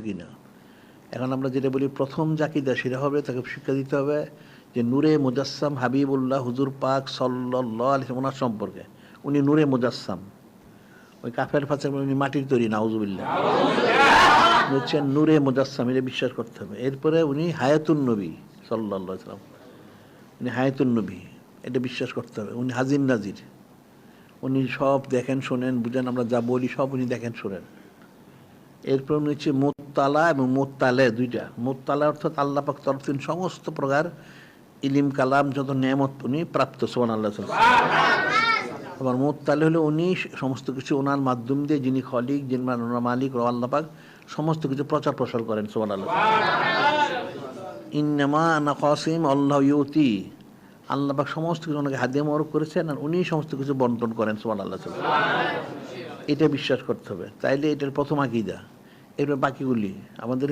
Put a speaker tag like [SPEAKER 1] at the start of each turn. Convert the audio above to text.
[SPEAKER 1] কিনা। এখন আমরা যেটা বলি প্রথম জাকিদা সেটা হবে, তাকে শিক্ষা দিতে হবে যে নূরে মুজাসসাম হাবিবুল্লাহ হুজুর পাক সাল্লাল্লাহু আলাইহি ওয়াসাল্লাম ওনার সম্পর্কে, উনি নূরে মুজাসসাম, ওই কাফের ফাঁসের উনি মাটির তৈরি, নাউজুবিল্লাহ, উনি হচ্ছেন নূরে মুজাসসাম, এটা বিশ্বাস করতে হবে। এরপরে উনি হায়াতুন নবী সাল্লাল্লাহু আলাইহি ওয়াসাল্লাম, উনি হায়াতুন নবী, এটা বিশ্বাস করতে হবে। উনি হাজির নাজির, উনি সব দেখেন শোনেন বুঝেন, আমরা যা বলি সব উনি দেখেন শোনেন। এরপর উনি হচ্ছে মুত্তালা এবং মুত্তালে, দুইটা। মুত্তালা অর্থাৎ আল্লাহ পাক তরফ থেকে সমস্ত প্রকার ইলিম কালাম যত নেয়ামত উনি প্রাপ্ত, সুবহানাল্লাহ। আবার মুত্তালে হলো উনি সমস্ত কিছু ওনার মাধ্যম দিয়ে, যিনি খলিক, যিনি মালিক আল্লাহ পাক, সমস্ত কিছু প্রচার প্রসার করেন, সুবহানাল্লাহ। ইন্নামা আনা কাসিম আল্লাহ ইউতি, আল্লাহ পাক সমস্ত কিছু ওনাকে হাদিয়া মোবারক করেছেন আর উনি সমস্ত কিছু বন্টন করেন, সুবহানাল্লাহ। এটা বিশ্বাস করতে হবে। তাইলে এটার প্রথম আকীদা। এরপর বাকিগুলি আমাদের